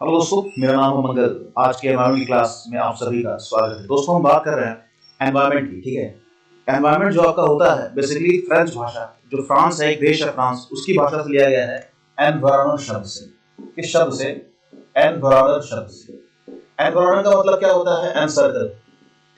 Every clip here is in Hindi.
हेलो दोस्तों, मेरा नाम है मंगल। आज के एनवायरनमेंट की क्लास में आप सभी का स्वागत है। दोस्तों, हम बात कर रहे हैं एनवायरनमेंट की। ठीक है, एनवायरनमेंट जो आपका होता है बेसिकली फ्रेंच भाषा, जो फ्रांस है, एक देश है फ्रांस, उसकी भाषा से लिया गया है एनवायरनमेंट शब्द से। किस शब्द से? एनवायरनमेंट शब्द से। एनवायरनमेंट का मतलब क्या होता है? एनसर्कल।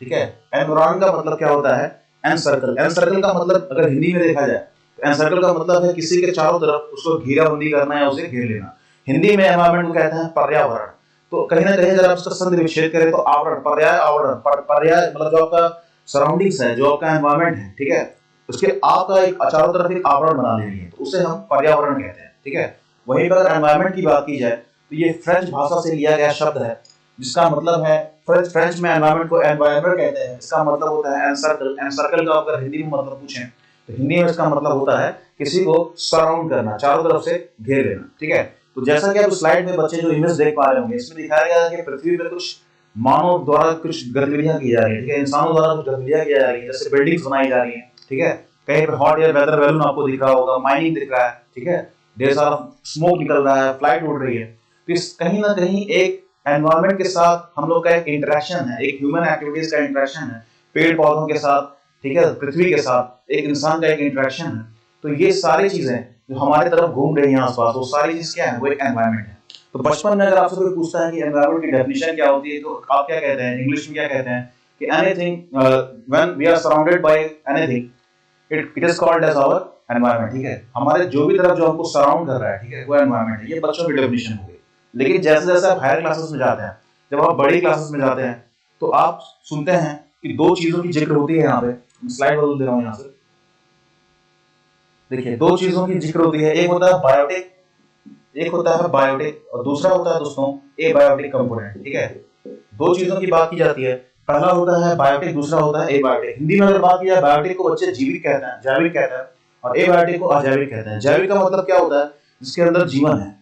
ठीक है, एनवायरनमेंट का मतलब क्या होता है? एनसर्कल। एनसर्कल का मतलब अगर हिंदी में देखा जाए तो एनसर्कल का मतलब है किसी के चारों तरफ उसको घेराबंदी करना या उसे घेर लेना। हिंदी में एनवायरनमेंट को कहते हैं पर्यावरण। तो कहीं ना कहीं अगर आप इसका संधि विच्छेद करें तो आवरण, पर्याय, आवरण, पर्याय मतलब जो आपका सराउंडिंग्स है, जो आपका एनवायरनमेंट है, ठीक है, उसके आपका एक चारों तरफ एक आवरण बना लेनी है, तो उसे हम पर्यावरण कहते हैं। ठीक है, वहीं पर अगर एनवायरनमेंट की बात की जाए तो ये फ्रेंच भाषा से लिया गया शब्द है, जिसका मतलब है फ्रेंच में एनवायरनमेंट को एनवायरनमेंट कहते हैं। इसका मतलब होता है एनसर्कल। एनसर्कल का अगर हिंदी में मतलब पूछें तो हिंदी में इसका मतलब होता है किसी को सराउंड करना, चारों तरफ से घेर लेना। ठीक है, तो जैसा कि आप स्लाइड में बच्चे जो इमेज देख पा रहे होंगे, इसमें दिखाया गया है कि पृथ्वी पर कुछ मानव द्वारा कुछ गतिविधियां की जा रही है। ठीक है, इंसानों द्वारा कुछ गतिविधियां की जा रही है, जैसे बिल्डिंग्स बनाई जा रही है। ठीक है, कहीं पर हॉट एयर वेदर बैलून आपको दिख रहा होगा, माइनिंग दिख रहा है। ठीक है, ढेर सारा स्मोक निकल रहा है, फ्लाइट उड़ रही है। तो इस कहीं ना कहीं एक एनवायरनमेंट के साथ हम लोग का एक इंटरेक्शन है, एक ह्यूमन एक्टिविटीज का इंटरेक्शन है, पेड़ पौधों के साथ, ठीक है, पृथ्वी के साथ एक इंसान का एक इंटरेक्शन है। तो ये सारी चीजें जो हमारे तरफ घूम रही हैं आसपास, वो सारी चीज क्या है? वो एक एनवायरनमेंट है। तो बचपन में अगर आपसे कोई पूछता है कि एनवायरनमेंट की डेफिनेशन क्या होती है, तो आप क्या कहते हैं? इंग्लिश में क्या कहते हैं कि anything when we are surrounded by anything it is called as our environment. ठीक है, हमारे जो भी तरफ जो हमको सराउंड कर रहा है, ठीक है, वो एनवायरनमेंट है। ये बच्चों की डेफिनेशन हो गई। लेकिन जैसे जैसे आप हायर क्लासेस में जाते हैं, जब आप बड़ी क्लासेस में जाते हैं, तो आप सुनते हैं कि दो चीजों की जिक्र होती है। यहाँ पे स्लाइड बदल दे रहा हूँ। यहाँ से देखिए, दो चीजों की जिक्र होती है। एक होता है बायोटिक, एक होता है बायोटिक, और दूसरा होता है दोस्तों ए बायोटिक कंपोनेंट। ठीक है, दो चीजों की बात की जाती है। पहला होता है बायोटिक, दूसरा होता है ए बायोटिक। हिंदी में अगर बात की जाए, बायोटिक को बच्चे जीवित कहते हैं, जैविक कहते हैं, और ए बायोटिक को अजैविक कहते हैं। जैविक का मतलब क्या होता है? जिसके अंदर जीवन है।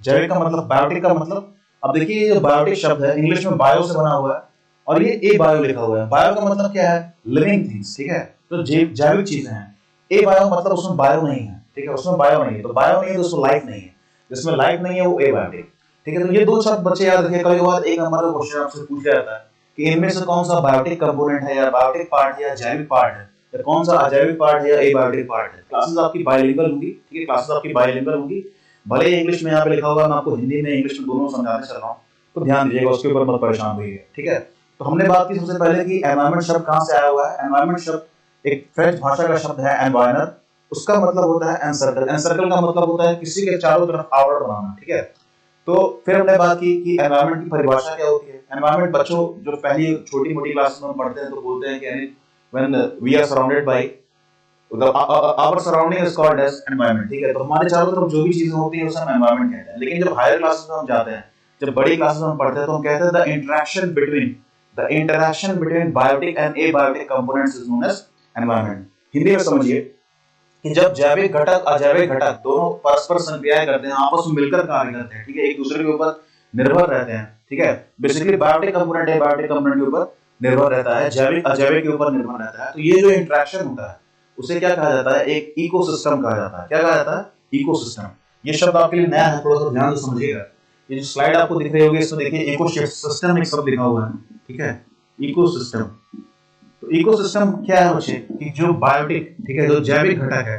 जैविक का मतलब, बायोटिक का मतलब, अब देखिए ये जो बायोटिक शब्द है इंग्लिश में बायो से बना हुआ है, और ये ए बायो लिखा हुआ है। बायो का मतलब क्या है? Living things. ठीक है, तो जैविक चीजें हैं। ए बायो मतलब उसमें बायो नहीं है। ठीक है, उसमें बायो नहीं है, तो बायो नहीं है तो उसमें लाइफ नहीं है। जिसमें लाइफ नहीं है वो ए बायोटिक। ठीक है, तो ये दो शब्द बच्चे याद रखिए। कभी कभार एक नंबर का क्वेश्चन आपसे पूछा जाता है कि इनमें से कौन सा बायोटिक कंपोनेंट है, या बायोटिक पार्ट है, या जैविक पार्ट है, या कौन सा अजैविक पार्ट है, या ए बायोटिक पार्ट है। क्लासेस आपकी बाइलिंगुअल होंगी। ठीक है, क्लासेस आपकी बाइलिंगुअल होंगी। भले ही इंग्लिश में यहाँ पे लिखा होगा, मैं आपको हिंदी में इंग्लिश में दोनों समझाने चल रहा हूँ, तो ध्यान दीजिएगा, उसके ऊपर मत परेशान होइए। ठीक है, तो हमने बात की सबसे पहले कि एनवायरनमेंट शब्द कहाँ से आया हुआ है। एनवायरनमेंट शब्द एक फ्रेंच भाषा का शब्द है, एनवायरनर। उसका मतलब होता है एनसर्कल। एनसर्कल का मतलब होता है किसी के चारों तरफ आवरण बनाना। ठीक है, तो फिर हमने बात की कि एनवायरनमेंट की परिभाषा क्या होती है। एनवायरनमेंट बच्चों जो पहली छोटी मोटी क्लास में पढ़ते हैं तो बोलते हैं कि when we are surrounded by our surrounding is called as environment. ठीक है, तो हमारे चारों तरफ जो भी चीजें होती है उसे हम एनवायरनमेंट कहते हैं। लेकिन जब हायर क्लासेस में हम जाते हैं, जब बड़ी क्लासेस में हम पढ़ते हैं, तो हम कहते हैं the interaction between biotic and abiotic components is known as environment. Hindi में समझिए कि जब जैविक घटक अजैविक घटक दोनों परस्पर संक्रियाएं करते हैं, आपस में मिलकर कार्य करते हैं, ठीक है, एक दूसरे के ऊपर निर्भर रहते हैं। ठीक है, basically biotic component abiotic component के ऊपर निर्भर रहता है, जैविक अजैविक के ऊपर निर्भर रहता है। तो ये जो इंटरेक्शन होता है उसे क्या कहा जाता है? एक इकोसिस्टम कहा जाता है। क्या कहा जाता है? इकोसिस्टम। ये शब्द आपके लिए नया है, थोड़ा सा ध्यान से समझिएगा। ये जो स्लाइड आपको दिख रही होगी, इसमें देखिए इकोसिस्टम एक शब्द लिखा हुआ है। ठीक है, इकोसिस्टम। तो इकोसिस्टम क्या है बच्चे? कि जो बायोटिक, ठीक है, जो जैविक घटक है,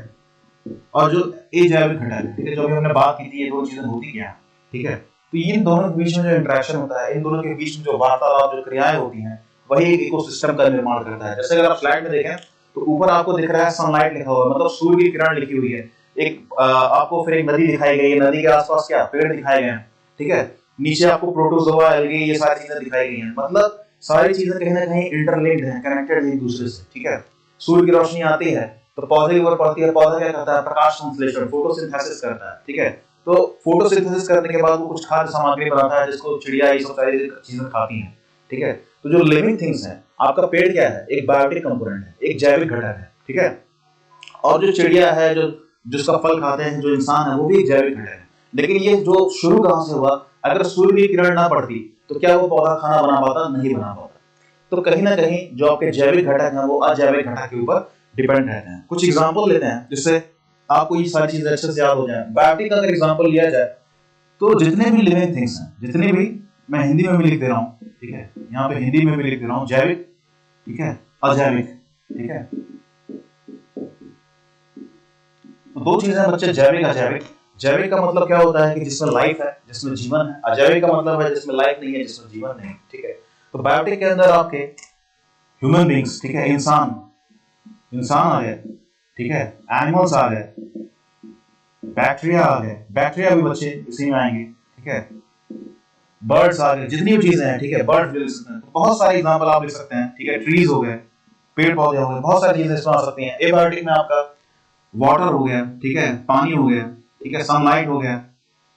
और जो अजैविक घटक है, ठीक है, जो भी हमने बात की थी, ये दो चीजें होती क्या है। ठीक है, तो इन दोनों के बीच में जो इंटरेक्शन होता है, इन दोनों के बीच में जो वार्तालाप, जो क्रियाएं होती हैं, वही एक इकोसिस्टम का निर्माण करता है। जैसे अगर आप स्लाइड में देखें तो ऊपर आपको दिख रहा है सनलाइट लिखा हुआ है, मतलब सूर्य की किरण लिखी हुई है। एक आपको फिर एक नदी दिखाई गई है, नदी के आसपास क्या पेड़ दिखाए गए हैं। ठीक है, नीचे आपको प्रोटोजोआ, एल्गी, ये सारी चीजें दिखाई गई हैं। मतलब सारी चीजें कहीं ना कहीं इंटरलिंक्ड हैं, कनेक्टेड है एक दूसरे से। ठीक है, सूर्य की रोशनी आती है तो पौधे के ऊपर पड़ती है, पौधा क्या करता है? प्रकाश संश्लेषण, फोटोसिंथेसिस करता है। ठीक है, तो फोटोसिंथेसिस करने के बाद वो कुछ खाद्य सामग्री बनाता है, जिसको चिड़िया ये सब सारी चीजें खाती हैं। ठीक है, तो जो लिविंग थिंग्स हैं, आपका पेड़ क्या है? एक बायोटिक कंपोनेंट है, एक जैविक घटक है। ठीक है, और जो चिड़िया है, जो जिसका फल खाते हैं, जो इंसान है, वो भी एक जैविक घटक है। लेकिन ये जो शुरू कहां से हुआ? अगर सूर्य की किरण ना पड़ती तो क्या वो पौधा खाना बना पाता? नहीं बना पाता। तो कहीं ना कहीं जो आपके जैविक घटक हैं, वो अजैविक घटक के ऊपर डिपेंड रहते हैं। कुछ एग्जांपल लेते हैं जिससे आपको ये सारी चीजें अच्छे से याद हो जाए। बायोटिक का अगर एग्जांपल लिया जाए तो जितने भी लिविंग थिंग्स हैं, जितने भी, मैं हिंदी में भी लिख दे रहा हूँ, ठीक है, यहाँ पे हिंदी में भी लिख दे रहा हूँ, जैविक, ठीक है, अजैविक, ठीक है। तो दो चीजें बच्चे, जैविक अजैविक। जैविक का मतलब क्या होता है कि जिसमें लाइफ है, जिसमें जीवन है। अजैविक का मतलब है जिसमें लाइफ नहीं है, जिसमें जीवन नहीं है, ठीक है। तो बायोटिक के अंदर आपके ह्यूमन बींग्स, ठीक है, इंसान आ गए, ठीक है, एनिमल्स आ गए, बैक्टीरिया आ गए, बैक्टीरिया भी बच्चे इसी में आएंगे, ठीक है, बर्ड्स आ गए, जितनी भी चीजें हैं, ठीक है, बर्ड्स भी लिख सकते हैं। बहुत सारे एग्जांपल आप लिख सकते हैं, ठीक है, ट्रीज हो गए, पेड़ पौधे हो गए, बहुत सारी चीजें इसमें आ सकती हैं। एबायोटिक में आपका वाटर हो गया, ठीक है, पानी हो गया, ठीक है, सनलाइट हो गया।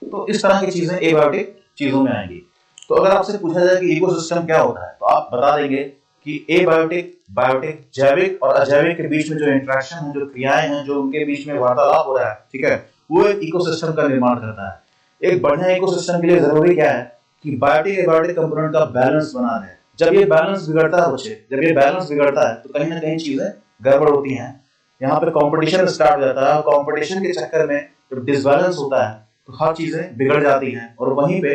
तो इस तरह की चीजें एबायोटिक चीजों में आएंगी। तो अगर आपसे पूछा जाए कि इकोसिस्टम क्या होता है, तो आप बता देंगे कि एबायोटिक, बायोटिक, जैविक और अजैविक के बीच में जो इंटरेक्शन है, जो क्रियाएं हैं, जो उनके बीच में वार्तालाप हो रहा है, ठीक है, वो एक इकोसिस्टम का निर्माण करता है। एक बढ़िया इकोसिस्टम के लिए जरूरी क्या है कि बायोटिक एबायोटिक कंपोनेंट का बैलेंस बना रहे। जब ये बैलेंस बिगड़ता है बच्चे, जब ये बैलेंस बिगड़ता है तो कहीं ना कहीं चीजें गड़बड़ होती हैं। यहाँ पे कंपटीशन स्टार्ट हो जाता है, और कंपटीशन के चक्कर में जब डिसबैलेंस होता है तो हर चीजें बिगड़ जाती हैं, और वहीं पे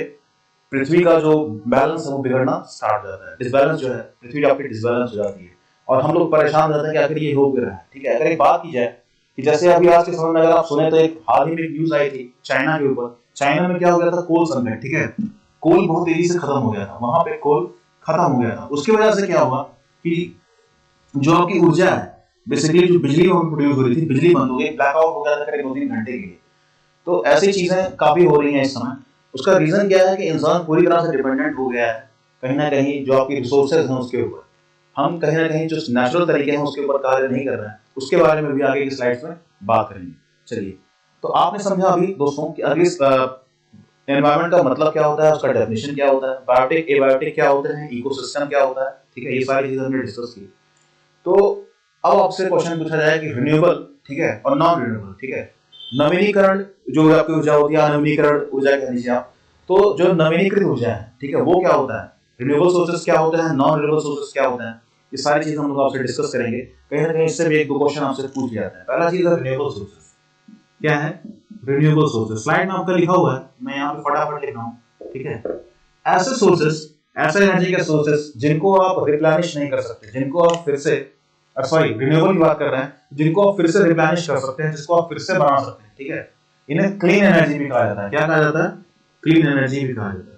पृथ्वी का जो बैलेंस है वो बिगड़ना स्टार्ट हो जाता है। डिसबैलेंस जो है, पृथ्वी आपकी डिसबैलेंस हो जाती है, और हम लोग परेशान रहते हैं कि आखिर ये हो क्यों रहा है, ठीक है। अगर एक बात की जाए कि जैसे अभी आज के समय में अगर आप सुने तो एक हाल ही में एक न्यूज आई थी चाइना के ऊपर। चाइना में क्या हो गया था, कोल संकट, ठीक है, कोल बहुत तेजी से खत्म हो गया था, वहां पे कोल खत्म हो गया था। उसकी वजह से क्या हुआ कि जो आपकी ऊर्जा है, बेसिकली जो बिजली प्रोड्यूस हो रही थी, बिजली बंद हो गई, ब्लैकआउट हो गया था करीब 2-3 घंटे के लिए। तो ऐसी चीजें काफी हो रही हैं इस समय। उसका रीजन क्या है कि इंसान पूरी तरह से डिपेंडेंट हो गया है कहीं ना कहीं जो आपकी रिसोर्सेज हैं उसके ऊपर। हम कहीं ना कहीं जो नेचुरल तरीके हैं उसके ऊपर कार्य नहीं कर रहे हैं। उसके बारे में भी आगे की स्लाइड्स में बात करेंगे। चलिए, तो आपने समझा अभी दोस्तों कि अगली एनवायरनमेंट का मतलब क्या होता है, उसका डेफिनेशन क्या होता है, बायोटिक एबायोटिक क्या होते हैं, इकोसिस्टम क्या होता है, ठीक है, ये सारी चीजें हमने डिस्कस की। तो अब आपसे क्वेश्चन पूछा जाए कि रिन्यूएबल, ठीक है, और नॉन रिन्यूएबल, ठीक है, नवीनीकरण जो आपकी ऊर्जा होती है, नवीनीकरण ऊर्जा कह लीजिए आप। तो जो नवीनीकृत ऊर्जा है, ठीक है, वो क्या होता है, रिन्यूएबल सोर्सेज क्या होते हैं, नॉन रिन्यूएबल सोर्सेज क्या होते हैं, ये सारी चीजें हम लोग आपसे डिस्कस करेंगे। कहीं ना कहीं इससे भी एक दो क्वेश्चन आपसे पूछ लिया जाता है। पहला चीज है रिन्यूएबल सोर्सेज। क्या है रिन्यूएबल सोर्सेज? स्लाइड में आपका लिखा हुआ है, मैं यहाँ पे फटाफट लिख रहा हूँ, ठीक है। ऐसे सोर्सेज, ऐसे एनर्जी के सोर्सेज जिनको आप रिप्लेनिश नहीं कर सकते, जिनको आप फिर से, सॉरी रिन्यूएबल की बात कर रहे हैं, जिनको आप फिर से रिप्लेनिश कर सकते हैं, जिसको आप फिर से बना सकते हैं, ठीक है, इन्हें क्लीन एनर्जी भी कहा जाता है। क्या कहा जाता है? क्लीन एनर्जी भी कहा जाता है।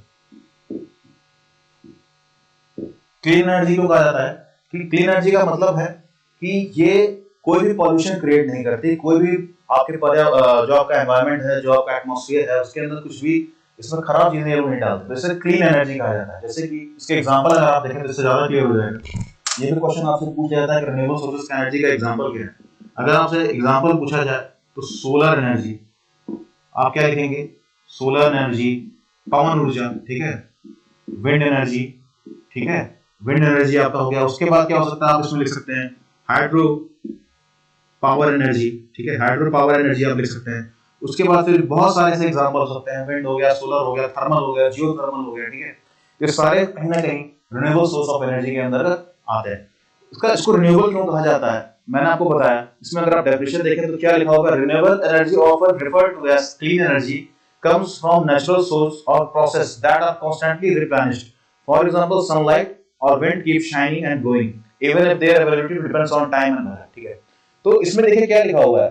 क्लीन एनर्जी क्यों कहा जाता है? कि क्लीन एनर्जी का मतलब है कि ये कोई भी पॉल्यूशन क्रिएट नहीं करती, कोई भी आपके जो आपका एनवायरनमेंट है, जो आपका एटमॉस्फेयर है, उसके अंदर कुछ भी इसमें खराब चीजें नहीं डालते, तो इसे क्लीन एनर्जी कहा जाता है। जैसे कि इसके एग्जांपल अगर आप देखें तो इससे ज्यादा क्लियर हो जाएगा। ये भी क्वेश्चन आपसे पूछा जाता है कि रिन्यूएबल सोर्सेज की एनर्जी का एग्जांपल क्या है। अगर आपसे एग्जांपल पूछा जाए तो सोलर एनर्जी, आप क्या लिखेंगे? सोलर एनर्जी, पवन ऊर्जा, ठीक है, विंड एनर्जी, ठीक है, विंड एनर्जी आपका हो गया। उसके बाद क्या हो सकता है, आप इसमें लिख सकते हैं हाइड्रो पावर एनर्जी, ठीक है, हाइड्रो पावर एनर्जी आप लिख सकते हैं। उसके बाद फिर बहुत सारे ऐसे एग्जांपल हो सकते हैं, विंड हो गया, सोलर हो गया, थर्मल हो गया, जियो थर्मल हो गया, ठीक है। ये सारे कहीं ना कहीं रिन्यूएबल सोर्स ऑफ एनर्जी के अंदर आते हैं। इसको रिन्यूएबल क्यों कहा जाता है, मैंने आपको बताया। इसमें अगर आप डेफिनेशन देखें तो क्या लिखा होगा, renewable energy often referred to as clean energy comes from natural source or process that are constantly replenished. For example, sunlight or wind keep shining and glowing even if their availability depends on time and weather, ठीक है। तो इसमें देखिए क्या लिखा हुआ है,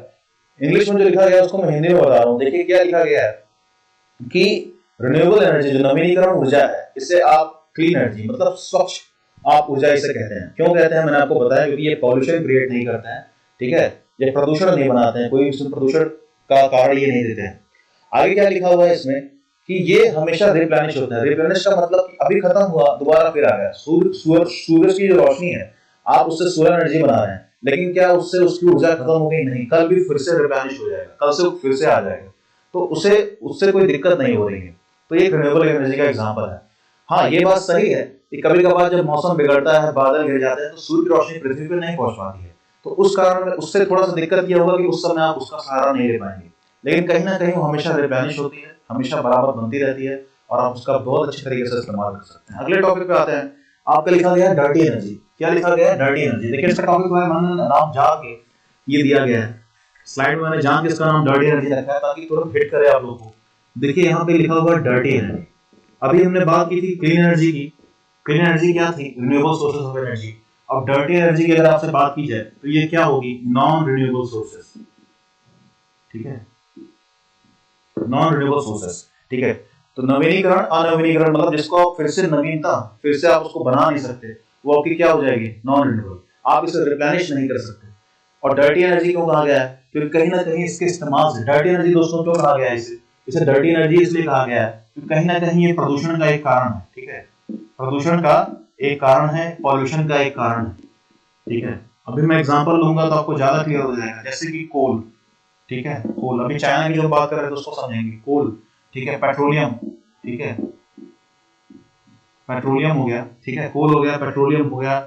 इंग्लिश में जो लिखा गया है उसको मैं हिंदी में बता रहा हूँ। देखिए क्या लिखा गया है कि रिन्यूएबल एनर्जी जो नवीनीकरण ऊर्जा है, इसे आप क्लीन एनर्जी मतलब स्वच्छ आप ऊर्जा इसे कहते हैं। क्यों कहते हैं मैंने आपको बताया, क्योंकि ये पॉल्यूशन क्रिएट नहीं करते हैं, ठीक है, ये प्रदूषण नहीं बनाते हैं, कोई प्रदूषण का कारण ये नहीं देते हैं। आगे क्या लिखा हुआ है इसमें कि ये हमेशा रिप्लेनिश होता है। रिप्लेनिश का मतलब कि अभी खत्म हुआ दोबारा फिर आ गया। सूरज की जो रोशनी है, आप उससे सोलर एनर्जी बना रहे हैं, लेकिन क्या उससे उसकी ऊर्जा खत्म हो गई? नहीं, कल भी फिर से रिप्लेनिश हो जाएगा, कल से फिर से आ जाएगा, तो उससे कोई दिक्कत नहीं हो रही है। तो ये रिन्यूएबल एनर्जी का एग्जांपल है। हाँ, ये बात सही है कि कभी कभार जब मौसम बिगड़ता है, बादल घिर जाते हैं, तो सूर्य की रोशनी पृथ्वी पर नहीं पहुंच पाती है, तो उस कारण उससे थोड़ा सा दिक्कत ये होगा कि उस समय आप उसका सहारा नहीं ले पाएंगे। लेकिन कहीं ना कहीं वो हमेशा रिप्लेनिश होती है, हमेशा बराबर बनती रहती है, और आप उसका बहुत अच्छे तरीके से इस्तेमाल कर सकते हैं। अगले टॉपिक पे आते हैं। आपका लिखा गया है डर्टी एनर्जी। क्या लिखा गया है? Dirty energy. देखिए इसका टॉपिक मैंने नाम जान के ये दिया गया है, स्लाइड में मैंने जान के इसका नाम डर्टी एनर्जी रखा है ताकि तुरंत हिट करे आप लोगों को। देखिए यहाँ पे लिखा हुआ है डर्टी एनर्जी। अभी हमने बात की थी क्लीन एनर्जी की। क्लीन एनर्जी क्या थी? Renewable sources of energy. अब डर्टी एनर्जी की अगर आपसे बात की जाए तो ये क्या होगी? नॉन रिन्यूएबल सोर्सेज, ठीक है, नॉन रिन्यूएबल सोर्सेज, ठीक है। तो नवीनीकरण अनवीनीकरण मतलब जिसको आप फिर से नवीनता फिर से आप उसको बना नहीं सकते, वो आपकी क्या हो जाएगी? Non renewable. आप इसे रिप्लेनिश नहीं कर सकते। और डर्टी एनर्जी क्यों कहा गया है? क्योंकि कहीं ना कहीं इसके इस्तेमाल से डर्टी एनर्जी दोस्तों क्यों कहा गया है? इसे डर्टी एनर्जी इसलिए कहा गया है क्योंकि कहीं ना कहीं ये प्रदूषण का एक कारण है, ठीक है, प्रदूषण का एक कारण है, पॉल्यूशन का एक कारण है, ठीक है। अभी मैं एग्जांपल लूंगा तो आपको ज्यादा क्लियर हो जाएगा, जैसे कि कोल, ठीक है, कोल। अभी चाइना की जो बात कर रहे हैं दोस्तों समझेंगे। कोल, ठीक है, पेट्रोलियम, ठीक है, पेट्रोलियम हो गया, ठीक है, कोल हो गया, पेट्रोलियम हो गया,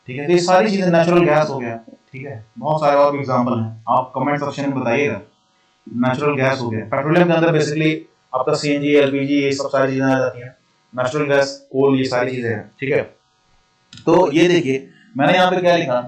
ठीक है। तो ये सारी चीजें, नेचुरल गैस हो गया, ठीक है, बहुत सारे और एग्जांपल हैं, आप कमेंट सेक्शन में बताइएगा। नेचुरल गैस हो गया, पेट्रोलियम के अंदर बेसिकली आपका सीएनजी, एलपीजी, ये सब सारी चीजें आ जाती हैं। नेचुरल गैस, कोल, ये सारी चीजें हैं, ठीक है। तो ये देखिए मैंने यहाँ पे क्या लिखा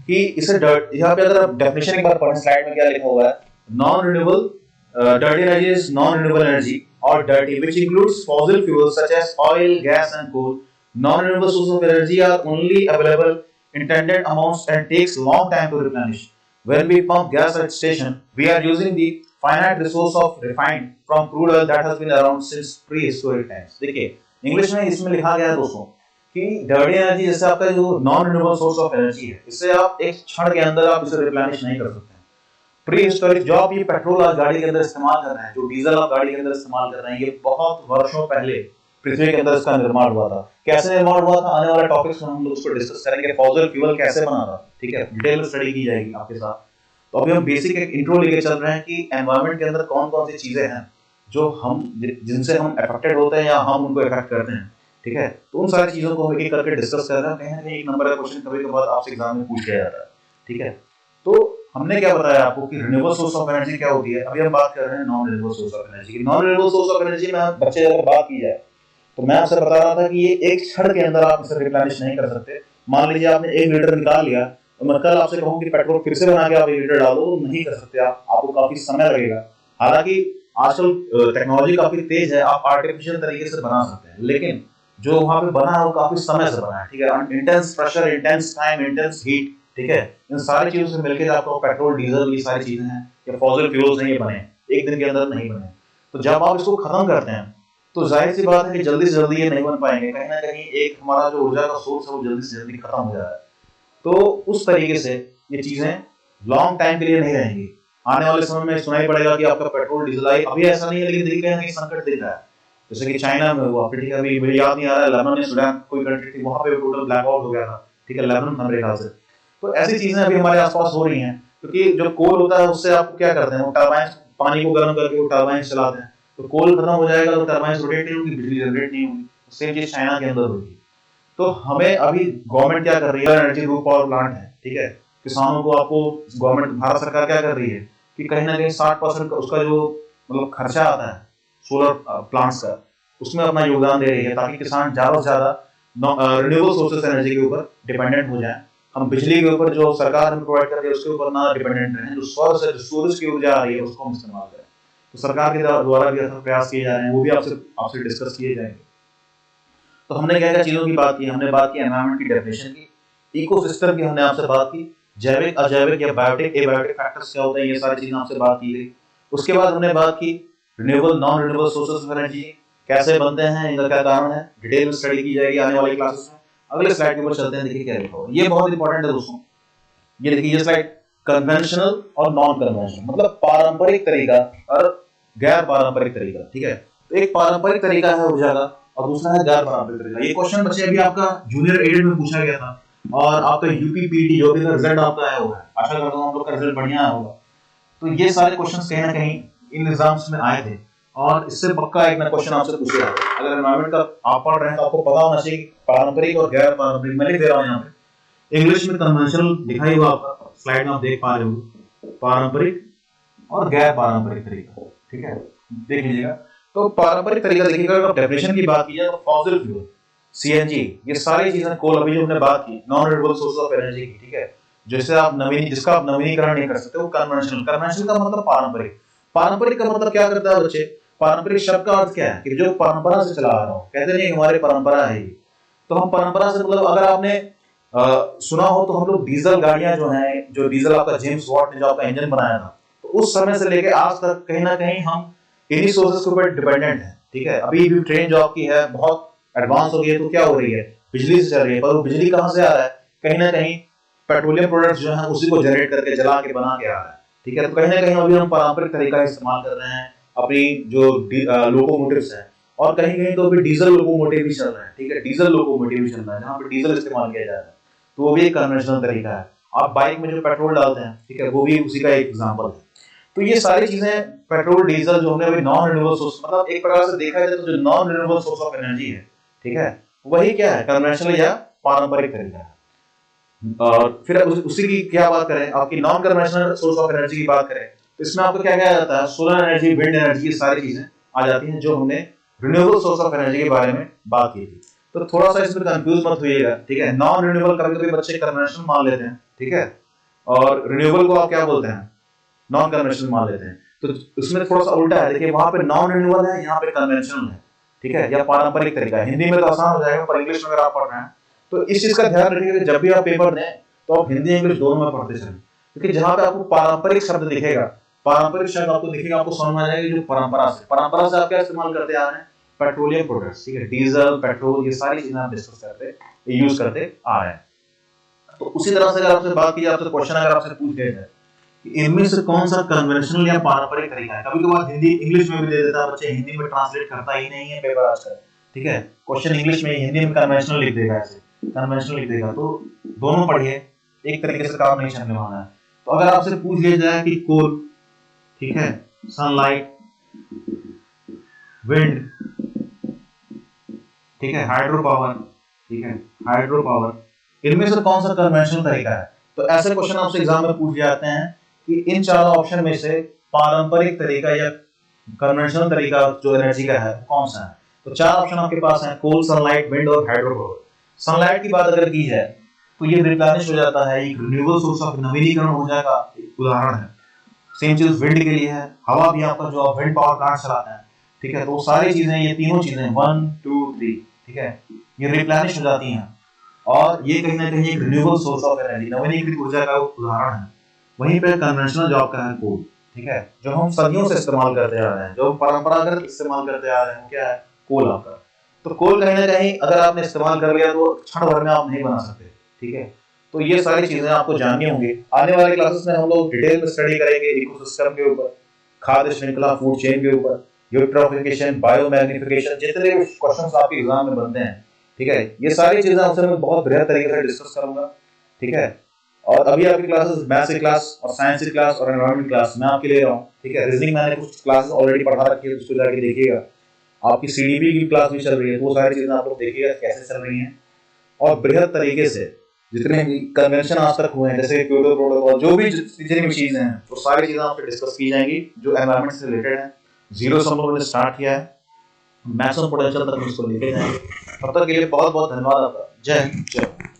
कि इसे यहाँ पे अगर आप डेफिनेशन एक बार पढ़ें, स्लाइड में क्या लिखा हुआ है? Non renewable dirty energy is non-renewable energy or dirty, which includes fossil fuels such as oil, gas, and coal. Non-renewable sources of energy are only available in intended amounts and takes long time to replenish. When we pump gas at station, we are using the finite resource of refined from crude oil that has been around since prehistoric times. देखिए इंग्लिश में इसमें लिखा गया है दोस्तों कि डर्टी एनर्जी जैसे आपका जो non renewable source of energy है, इससे आप एक क्षण के अंदर आप इसे रिप्लेनिश नहीं कर सकते। प्री हिस्टोरिक जो आप ये पेट्रोल आप गाड़ी के अंदर इस्तेमाल कर रहे हैं, जो डीजल आप गाड़ी के अंदर इस्तेमाल कर रहे हैं, ये बहुत वर्षों पहले पृथ्वी के अंदर इसका निर्माण हुआ था। कैसे निर्माण हुआ था? आने वाले टॉपिक्स में हम लोग उसको डिस्कस करेंगे। फॉसिल फ्यूल कैसे बना था, ठीक है, डिटेल में स्टडी की जाएगी आपके साथ। तो अभी हम बेसिक एक इंट्रो लेके चल रहे हैं कि एनवायरनमेंट के अंदर कौन कौन सी चीजें हैं जो हम जिनसे हम अफेक्टेड होते हैं या हम उनको इफेक्ट करते हैं, ठीक है। तो उन सारी चीजों को हम एक करके डिस्कस कर रहे हैं। कहीं ना कहीं एक नंबर का क्वेश्चन कभी कभार आपसे एग्जाम में पूछ लिया जाता है, ठीक है। तो हमने क्या बताया आपको कि रिन्यूएबल सोर्स ऑफ एनर्जी क्या होती है? अभी हम बात कर रहे हैं non renewable source of energy की। Non renewable source of energy में बच्चे अगर बात की जाए तो मैं आपसे बता रहा था कि ये एक क्षण के अंदर आप इसे रिप्लेनिश नहीं कर सकते। मान लीजिए आपने 1 लीटर निकाल लिया, तो मैं कल आपसे कहूँ कि पेट्रोल फिर से बना के आप 1 लीटर डालो, तो नहीं कर सकते आप, आपको काफी समय लगेगा। हालांकि आजकल टेक्नोलॉजी काफी तेज है, आप आर्टिफिशियल तरीके से बना सकते हैं, लेकिन जो वहां पे बना है वो काफी समय से बना है, ठीक है। Intense pressure, intense time, intense heat, ठीक है, इन सारी चीजों से मिलकर आपको पेट्रोल, डीजल, ये सारी चीजें हैं, या फॉसिल फ्यूल्स नहीं बने, एक दिन के अंदर नहीं बने। तो जब आप इसको खत्म करते हैं तो जाहिर सी बात है कि जल्दी से जल्दी ये नहीं बन पाएंगे। कहीं ना कहीं एक हमारा जो ऊर्जा का सोर्स है वो जल्दी से जल्दी खत्म हो जा रहा है। तो उस तरीके से ये चीजें लॉन्ग टाइम के लिए नहीं रहेंगी। आने वाले समय में सुनाई पड़ेगा कि आपका पेट्रोल, डीजल आई, अभी ऐसा नहीं है, लेकिन दिख रहे हैं कि संकट दिख रहा है। जैसे कि चाइना में हुआ, ठीक है, अभी मुझे याद नहीं आ रहा है, लेबनान या सूडान कोई कंट्री थी, वहां पे टोटल ब्लैक आउट हो गया था, ठीक है, लेबनान मेरे ख्याल से। तो ऐसी चीजें अभी हमारे आसपास हो रही हैं, क्योंकि जो कोल होता है उससे आप क्या करते हैं, वो टरबाइन, पानी को गर्म करके वो टरबाइन चलाते हैं। तो कोल खत्म हो जाएगा तो टरबाइन रोटेट नहीं होगी, बिजली जनरेट नहीं होगी। सेम चीज चाइना के अंदर होगी। तो हमें अभी गवर्नमेंट क्या कर रही है, एनर्जी रूफ पावर प्लांट है, ठीक है, किसानों को आपको गवर्नमेंट, भारत सरकार क्या कर रही है कि कहीं ना कहीं 60% का उसका जो मतलब खर्चा आता है सोलर प्लांट्स का, उसमें अपना योगदान दे रही है, ताकि किसान ज्यादा से ज्यादा रिन्यूएबल सोर्सेस एनर्जी के ऊपर डिपेंडेंट हो जाए। हम बिजली के ऊपर जो सरकार हमें प्रोवाइड कर रही है उसके ऊपर ना डिपेंडेंट रहें, जो सौर से सूरज की ऊर्जा आ रही है उसको हम इस्तेमाल करें। तो सरकार के द्वारा भी ऐसा प्रयास किए जा रहे हैं, वो भी आपसे डिस्कस किए जाएंगे। तो हमने क्या क्या चीजों की बात की? हमने बात की एनवायरनमेंट की डेफिनेशन की, इकोसिस्टम की हमने आपसे बात की, जैविक, अजैविक या बायोटिक, एबायोटिक फैक्टर्स क्या होते हैं, ये सारी चीजें आपसे बात की गई। उसके बाद हमने बात की renewable, non renewable sources of energy कैसे बनते हैं, इनका क्या कारण है, डिटेल में स्टडी की जाएगी आने वाली क्लासेस में। अगले स्लाइड के ऊपर चलते हैं, देखिए क्या लिखा हुआ है, ये बहुत इंपॉर्टेंट है दोस्तों। ये देखिए ये स्लाइड, कन्वेंशनल और नॉन कन्वेंशनल, मतलब पारंपरिक तरीका और गैर पारंपरिक तरीका, ठीक है। तो एक पारंपरिक तरीका है ऊर्जा का और दूसरा है गैर पारंपरिक तरीका। ये क्वेश्चन बच्चे अभी आपका जूनियर एडेड में पूछा गया था, और आपका यूपीपीटी जो भी रिजल्ट आपका आया होगा, आशा करता हूँ आप लोग का रिजल्ट बढ़िया आया होगा। तो ये सारे क्वेश्चंस कहीं ना कहीं इन एग्जाम्स में आए थे, और इससे पक्का एक ना क्वेश्चन आपसे पूछेगा। अगर एनवायरनमेंट का आप पढ़ रहे हैं तो आपको पता होना चाहिए पारंपरिक और गैर पारंपरिक। मैं लिख दे रहा हूँ यहाँ पे, इंग्लिश में कन्वेंशनल दिखाई हुआ आपका स्लाइड में, आप देख पा रहे हो, पारंपरिक और गैर पारंपरिक तरीका, ठीक है, देख लीजिएगा। तो पारंपरिक तरीका देखिएगा, अगर डेफिनेशन की बात की जाए तो फॉसिल फ्यूल, सीएनजी, ये सारी चीजें, कोल, अभी जो हमने बात की, non renewable source of energy की, ठीक है, जिसका आप नवीनीकरण नहीं कर सकते, वो कन्वेंशनल। कन्वेंशनल का मतलब पारंपरिक। पारंपरिक का मतलब क्या करता है बच्चे, पारंपरिक शब्द का अर्थ क्या है कि जो परंपरा से चला आ रहा हो, कहते नहीं हमारी परंपरा है ये। तो हम परंपरा से मतलब अगर आपने सुना हो तो हम लोग डीजल गाड़ियां जो हैं, जो डीजल आपका जेम्स वॉट ने जो आपका इंजन बनाया था, तो उस समय से लेके आज तक कहीं ना कहीं हम इन्हीं सोर्सेस के ऊपर डिपेंडेंट है। ठीक है, अभी भी ट्रेन जो आपकी है बहुत एडवांस हो गई है, तो क्या हो रही है, बिजली से चल रही है, पर वो बिजली कहाँ से आ रहा है, कहीं ना कहीं पेट्रोलियम प्रोडक्ट्स जो है उसी को जनरेट करके जला के बना के आ रहा है। ठीक है, तो कहीं ना कहीं अभी हम पारंपरिक तरीका इस्तेमाल कर रहे हैं अपनी जो लोकोमोटिव्स है, और कहीं कहीं तो अभी डीजल लोकोमोटिव भी चल रहा है। ठीक है, डीजल लोकोमोटिव भी चल रहा है जहाँ पे डीजल इस्तेमाल किया जा रहा है, तो वो भी एक कन्वेंशनल तरीका है। आप बाइक में जो पेट्रोल डालते हैं, ठीक है, वो भी उसी का एक एग्जांपल है। तो ये सारी चीजें पेट्रोल डीजल जो हमने अभी नॉन रिन्यूएबल सोर्स, मतलब एक प्रकार से देखा जाए तो जो non renewable source of energy है, ठीक है, वही क्या है, कन्वेंशनल या पारंपरिक तरीका है। और फिर उसी की क्या बात करें, आपकी non conventional source of energy की बात करें, तो इसमें आपको क्या कहा जाता है, सोलर एनर्जी, विंड एनर्जी, ये सारी चीजें आ जाती हैं जो हमने रिन्यूएबल सोर्स ऑफ एनर्जी के बारे में बात की थी। तो थोड़ा सा इसमें कंफ्यूज मत होइएगा। ठीक है, नॉन रिन्यूएबल कभी कभी बच्चे कन्वेंशनल मान लेते हैं, ठीक है, और रिन्यूएबल को आप क्या बोलते हैं, नॉन कन्वेंशनल मान लेते हैं। तो उसमें थोड़ा सा उल्टा है, देखिए वहां पे नॉन रिन्यूएबल है, यहाँ पे कन्वेंशनल है। ठीक है, या पारंपरिक तरीका है। हिंदी में तो आसान हो जाएगा, पर इंग्लिश में अगर आप पढ़ रहे हैं तो इस चीज का ध्यान रखिएगा कि जब भी आप पेपर दें तो आप हिंदी इंग्लिश दोनों में पढ़ते चलें, क्योंकि जहां पे आपको पारंपरिक शब्द दिखेगा, पारंपरिक शब्द आपको दिखेगा, आपको समझ में आ जाएगा जो परंपरा से आप क्या इस्तेमाल करते आ रहे हैं, पेट्रोलियम प्रोडक्ट्स। ठीक है, डीजल, पेट्रोल, ये सारी चीजें आप डिस्कस करते, यूज करते आ रहे हैं। तो उसी तरह से अगर आपसे बात की जाए, आपसे क्वेश्चन अगर आपसे पूछ लिया जाए इनमें से कौन सा कन्वेंशनल या पारंपरिक तरीका है, कभी कभार हिंदी इंग्लिश में भी दे देता है, बच्चे हिंदी में ट्रांसलेट करता ही नहीं है पेपर आजकल। ठीक है, क्वेश्चन इंग्लिश में, हिंदी में कन्वेंशनल लिख देगा, ऐसे कन्वेंशनल लिख देगा। तो दोनों पढ़िए, एक तरीके से काम नहीं चलने वाला है। तो अगर आपसे पूछ लिया जाए कि कोल, ठीक है, सनलाइट, विंड, ठीक है, हाइड्रो पावर, ठीक है, हाइड्रो पावर, इनमें से कौन सा कन्वेंशनल तरीका है, तो ऐसे क्वेश्चन आपसे एग्जाम में पूछ जाते हैं कि इन चारों ऑप्शन में से पारंपरिक तरीका या कन्वेंशनल तरीका जो एनर्जी का है कौन सा है। तो चार ऑप्शन आपके पास हैं, कोल, सनलाइट, विंड और हाइड्रो पावर। सनलाइट की बात अगर की जाए तो ये रिप्लेनिश हो जाता है, एक रिन्यूएबल सोर्स ऑफ नवीनीकरण ऊर्जा का उदाहरण है। सेम चीज विंड के लिए है, हवा भी आपका जो आप विंड पावर प्लांट चलाते हैं, ठीक है, तो सारी चीजें, ये तीनों चीजें 1 2 3, ठीक है, ये रिप्लेनिश हो जाती हैं, और ये कहीं ना कहीं एक रिन्यूएबल सोर्स ऑफ एनर्जी, नवीनीकृत ऊर्जा का उदाहरण है। वहीं पे कन्वेंशनल जो आपका है कोल, ठीक है, जो हम सदियों से इस्तेमाल करते आ रहे हैं, जो परंपरागत इस्तेमाल करते आ रहे हैं, क्या है, कोल आपका। तो कोल कहीं ना कहीं अगर आपने इस्तेमाल कर लिया तो क्षण भर में आप नहीं बना सकते। ठीक है, तो ये सारी चीजें आपको जाननी होंगी। आने वाले क्लासेस में हम लोग डिटेल में स्टडी करेंगे इकोसिस्टम के ऊपर, खाद्य श्रृंखला, फूड चेन के ऊपर, यूट्रोफिकेशन, बायोमैग्निफिकेशन, जितने भी क्वेश्चंस आपके एग्जाम में बनते हैं, ठीक है, ये सारी चीजें आपसे मैं बहुत बेहतर तरीके से डिस्कस करूंगा। ठीक है, और अभी आपकी क्लासेस, मैथ्स की क्लास और साइंस की क्लास और एनवायरनमेंट क्लास मैं आपके ले रहा हूँ। ठीक है, रीजनिंग मैंने कुछ क्लासेस ऑलरेडी पढ़ा रखी है, उसको जाके देखिएगा। आपकी सीडीपी की क्लास भी चल रही है, वो सारी चीजें आप लोग देखिएगा कैसे चल रही हैं, और बृहद तरीके से जितने भी कन्वेंशन आज तक हुए हैं, जैसे क्योटो प्रोटोकॉल, जो भी जितनी भी चीजें हैं, वो सारी चीजें आपसे डिस्कस की जाएंगी जो एनवायरनमेंट से रिलेटेड है। जीरो से हम लोगों ने स्टार्ट किया है, मैक्सिमम पोटेंशियल तक उसको लेके जाएंगे। तब तक के लिए बहुत बहुत धन्यवाद आपका। जय हिंद, जय।